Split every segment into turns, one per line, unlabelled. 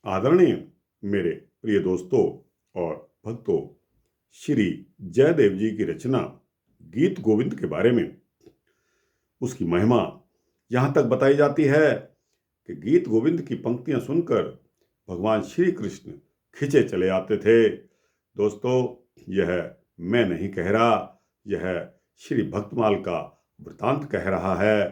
आदरणीय मेरे प्रिय दोस्तों और भक्तों, श्री जयदेव जी की रचना गीत गोविंद के बारे में, उसकी महिमा यहाँ तक बताई जाती है कि गीत गोविंद की पंक्तियां सुनकर भगवान श्री कृष्ण खिंचे चले आते थे। दोस्तों, यह मैं नहीं कह रहा, यह श्री भक्तमाल का वृतांत कह रहा है।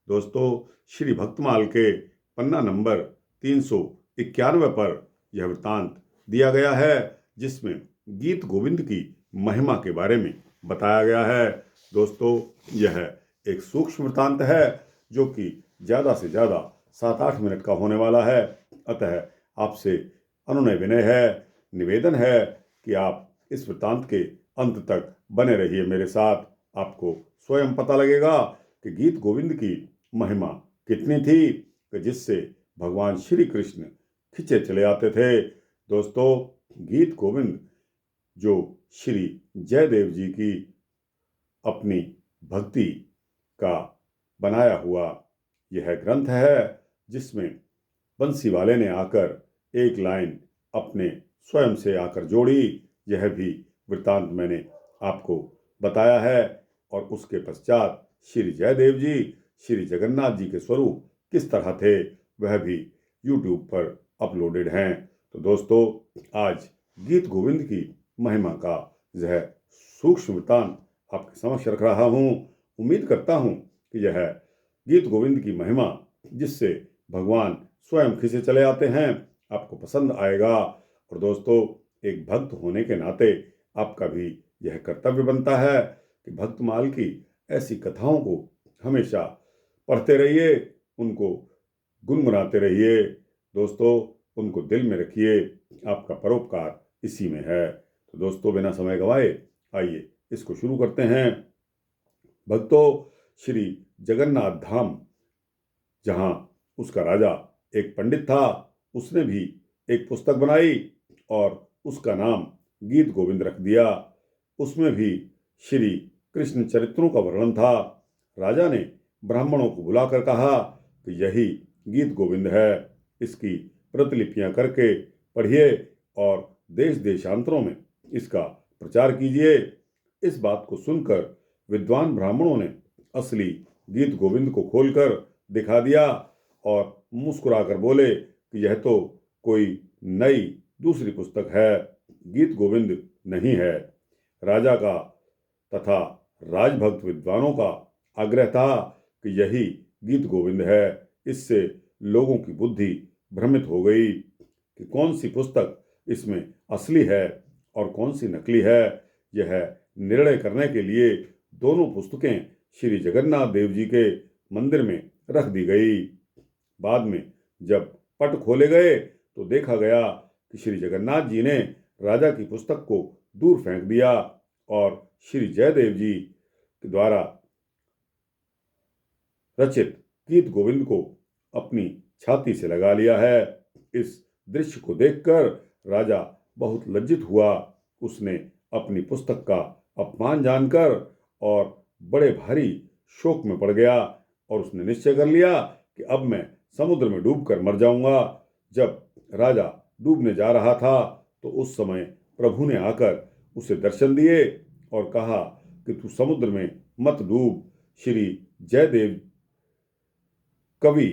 दोस्तों, श्री भक्तमाल के पन्ना नंबर 391 पर यह वृतांत दिया गया है, जिसमें गीत गोविंद की महिमा के बारे में बताया गया है। दोस्तों, यह एक सूक्ष्म वृतांत है जो कि ज़्यादा से ज़्यादा 7-8 मिनट का होने वाला है। अतः आपसे अनुनय विनय है, निवेदन है कि आप इस वृतांत के अंत तक बने रहिए मेरे साथ। आपको स्वयं पता लगेगा कि गीत गोविंद की महिमा कितनी थी कि जिससे भगवान श्री कृष्ण खिंचे चले आते थे। दोस्तों, गीत गोविंद जो श्री जयदेव जी की अपनी भक्ति का बनाया हुआ यह ग्रंथ है, जिसमें बंसी वाले ने आकर एक लाइन अपने स्वयं से आकर जोड़ी। यह भी वृतांत मैंने आपको बताया है और उसके पश्चात श्री जयदेव जी, श्री जगन्नाथ जी के स्वरूप किस तरह थे वह भी YouTube पर अपलोडेड हैं। तो दोस्तों, आज गीत गोविंद की महिमा का यह सूक्ष्म वृतांत आपके समक्ष रख रहा हूँ। उम्मीद करता हूँ कि यह गीत गोविंद की महिमा, जिससे भगवान स्वयं खिंचे चले आते हैं, आपको पसंद आएगा। और दोस्तों, एक भक्त होने के नाते आपका भी यह कर्तव्य बनता है कि भक्तमाल की ऐसी कथाओं को हमेशा पढ़ते रहिए, उनको गुनगुनाते रहिए। दोस्तों, उनको दिल में रखिए, आपका परोपकार इसी में है। तो दोस्तों, बिना समय गवाए आइए इसको शुरू करते हैं। भक्तों, श्री जगन्नाथ धाम, जहाँ उसका राजा एक पंडित था, उसने भी एक पुस्तक बनाई और उसका नाम गीत गोविंद रख दिया। उसमें भी श्री कृष्ण चरित्रों का वर्णन था। राजा ने ब्राह्मणों को बुलाकर कहा कि यही गीत गोविंद है, इसकी प्रतिलिपियां करके पढ़िए और देश देशांतरों में इसका प्रचार कीजिए। इस बात को सुनकर विद्वान ब्राह्मणों ने असली गीत गोविंद को खोलकर दिखा दिया और मुस्कुराकर बोले कि यह तो कोई नई दूसरी पुस्तक है, गीत गोविंद नहीं है। राजा का तथा राजभक्त विद्वानों का आग्रह था कि यही गीत गोविंद है। इससे लोगों की बुद्धि भ्रमित हो गई कि कौन सी पुस्तक इसमें असली है और कौन सी नकली है। यह निर्णय करने के लिए दोनों पुस्तकें श्री जगन्नाथ देव जी के मंदिर में रख दी गई। बाद में जब पट खोले गए तो देखा गया कि श्री जगन्नाथ जी ने राजा की पुस्तक को दूर फेंक दिया और श्री जयदेव जी के द्वारा रचित गीत गोविंद को अपनी छाती से लगा लिया है। इस दृश्य को देखकर राजा बहुत लज्जित हुआ। उसने अपनी पुस्तक का अपमान जानकर और बड़े भारी शोक में पड़ गया और उसने निश्चय कर लिया कि अब मैं समुद्र में डूबकर मर जाऊंगा। जब राजा डूबने जा रहा था तो उस समय प्रभु ने आकर उसे दर्शन दिए और कहा कि तू समुद्र में मत डूब। श्री जयदेव कवि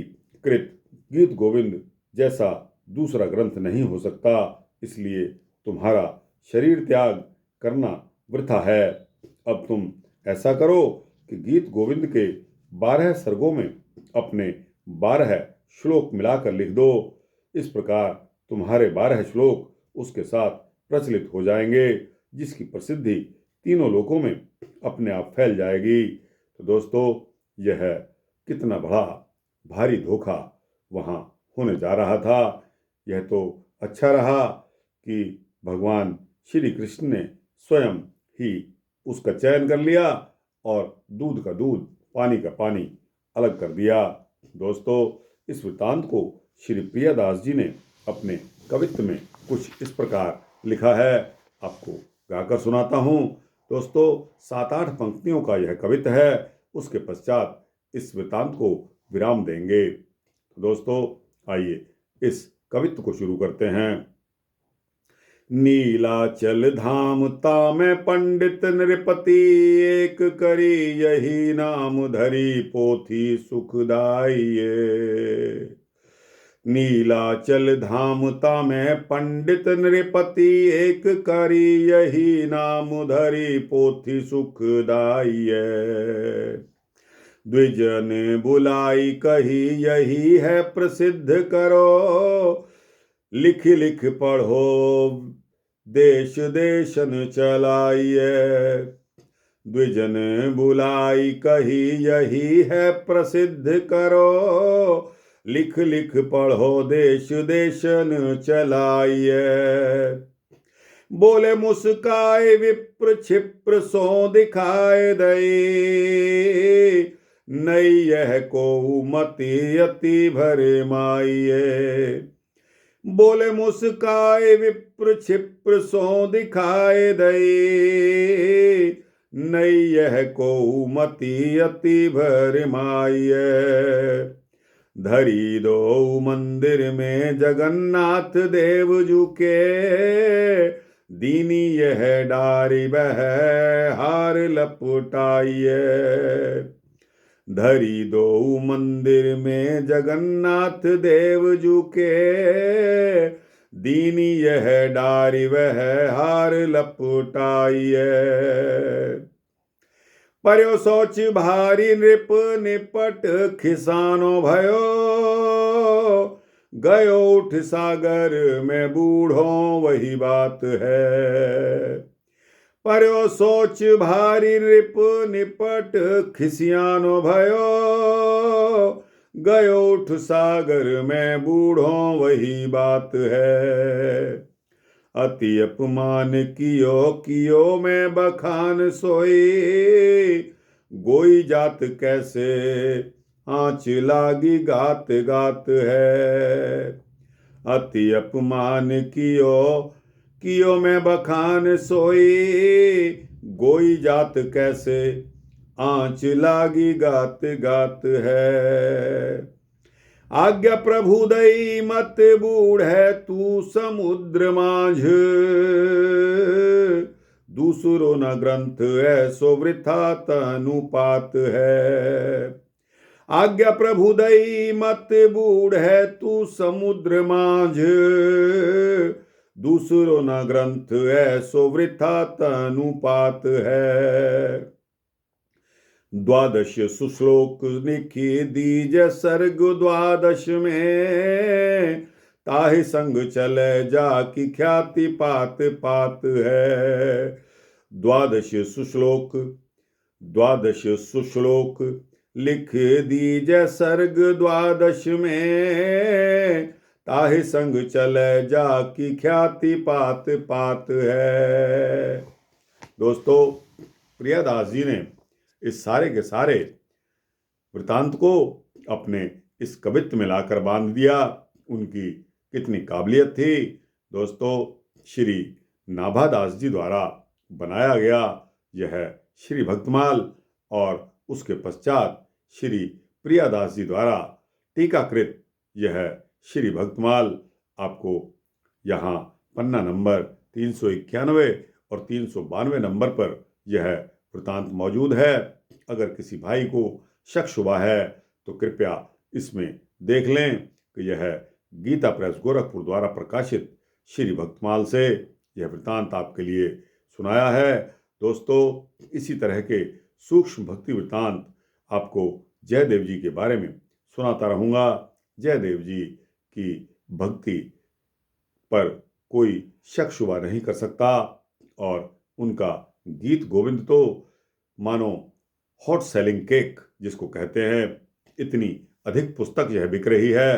कृत गीत गोविंद जैसा दूसरा ग्रंथ नहीं हो सकता, इसलिए तुम्हारा शरीर त्याग करना वृथा है। अब तुम ऐसा करो कि गीत गोविंद के 12 सर्गों में अपने 12 श्लोक मिलाकर लिख दो। इस प्रकार तुम्हारे 12 श्लोक उसके साथ प्रचलित हो जाएंगे, जिसकी प्रसिद्धि तीनों लोकों में अपने आप फैल जाएगी। तो दोस्तों, यह कितना बड़ा भारी धोखा वहाँ होने जा रहा था। यह तो अच्छा रहा कि भगवान श्री कृष्ण ने स्वयं ही उसका चयन कर लिया और दूध का दूध, पानी का पानी अलग कर दिया। दोस्तों, इस वृत्तांत को श्री प्रियदास जी ने अपने कवित्व में कुछ इस प्रकार लिखा है, आपको गाकर सुनाता हूँ। दोस्तों, 7-8 पंक्तियों का यह कवित्व है। उसके पश्चात इस वृत्तांत को विराम देंगे। दोस्तों, आइए इस कवित्व को शुरू करते हैं। नीलाचल धाम तामै पंडित नृपति, एक करी यही नाम धरी पोथी सुखदाइये। नीलाचल धाम तामै पंडित नृपति, एक करी यही नाम धरी पोथी सुखदाइये। द्विजन बुलाई कही यही है प्रसिद्ध करो, लिख लिख पढ़ो देश देशन चलाइए। द्विजन बुलाई कही यही है प्रसिद्ध करो, लिख लिख पढ़ो देश देशन चलाइए। बोले मुस्काए विप्र क्षिप्र सो दिखाए दई, नई यह को मति अति भरे माइये। बोले मुस्काए विप्र क्षिप्र सो दिखाए दई, नई यह को मति अति भर माइये। धरी दो मंदिर में जगन्नाथ देव जू के, दीनी यह डारी बह हार लपटाइये। धरी दो मंदिर में जगन्नाथ देव जू के, दीनी यह डारी वह हार लपटाइये। पर्यो सोच भारी नृप निपट खिसानो भयो, गयो उठ सागर में बूढ़ो वही बात है। पर्यो सोच भारी नृप निपट खिसियानो भयो, गयो उठ सागर में बूढ़ो वही बात है। अति अपमान कियो में बखान सोई, गोई जात कैसे आँच लागी गात गात है। अति अपमान कियो में बखान सोई, गोई जात कैसे आँच लागी गात गात है। आज्ञा प्रभु दई मत बूढ़ है तू समुद्र माझ, दूसरो न ग्रंथ ऐसो वृथा तनुपात है। आज्ञा प्रभु दई मत बूढ़ है तू समुद्र माझ, दूसरो न ग्रंथ ऐसो वृथा तनुपात है। द्वादश सुश्लोक लिखी दीज सर्ग द्वादश में, ताहि संग चले जाकी ख्याति पात पात है। द्वादश सुश्लोक लिख दीज सर्ग द्वादश में, ताहि संग चले जाकी ख्याति पात पात है। दोस्तों, प्रियादास जी ने इस सारे के सारे वृतांत को अपने इस कवित्व में लाकर बांध दिया। उनकी कितनी काबिलियत थी। दोस्तों, श्री नाभादास जी द्वारा बनाया गया यह श्री भक्तमाल और उसके पश्चात श्री प्रियादास जी द्वारा टीकाकृत यह श्री भक्तमाल आपको यहाँ पन्ना नंबर 391 और 392 नंबर पर यह वृतांत मौजूद है। अगर किसी भाई को शक शुबा है तो कृपया इसमें देख लें कि यह गीता प्रेस गोरखपुर द्वारा प्रकाशित श्री भक्तमाल से यह वृतांत आपके लिए सुनाया है। दोस्तों, इसी तरह के सूक्ष्म भक्ति वृतांत आपको जयदेव जी के बारे में सुनाता रहूँगा। जयदेव जी की भक्ति पर कोई शक शुबा नहीं कर सकता और उनका गीत गोविंद तो मानो हॉट सेलिंग केक जिसको कहते हैं, इतनी अधिक पुस्तक यह बिक रही है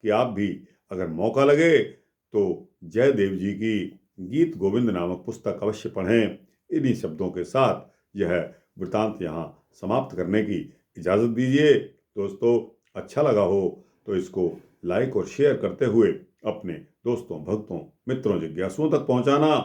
कि आप भी अगर मौका लगे तो जयदेव जी की गीत गोविंद नामक पुस्तक अवश्य पढ़ें। इन्हीं शब्दों के साथ यह वृतांत यहाँ समाप्त करने की इजाज़त दीजिए। दोस्तों, अच्छा लगा हो तो इसको लाइक और शेयर करते हुए अपने दोस्तों, भक्तों, मित्रों, जिज्ञासुओं तक पहुँचाना।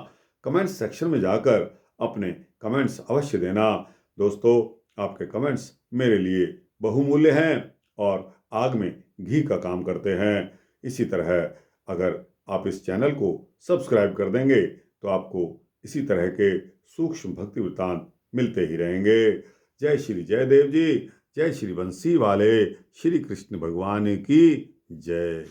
कमेंट सेक्शन में जाकर अपने कमेंट्स अवश्य देना। दोस्तों, आपके कमेंट्स मेरे लिए बहुमूल्य हैं और आग में घी का काम करते हैं। इसी तरह अगर आप इस चैनल को सब्सक्राइब कर देंगे तो आपको इसी तरह के सूक्ष्म भक्ति वृत्तांत मिलते ही रहेंगे। जय श्री जयदेव जी, जय श्री बंसी वाले, श्री कृष्ण भगवान की जय।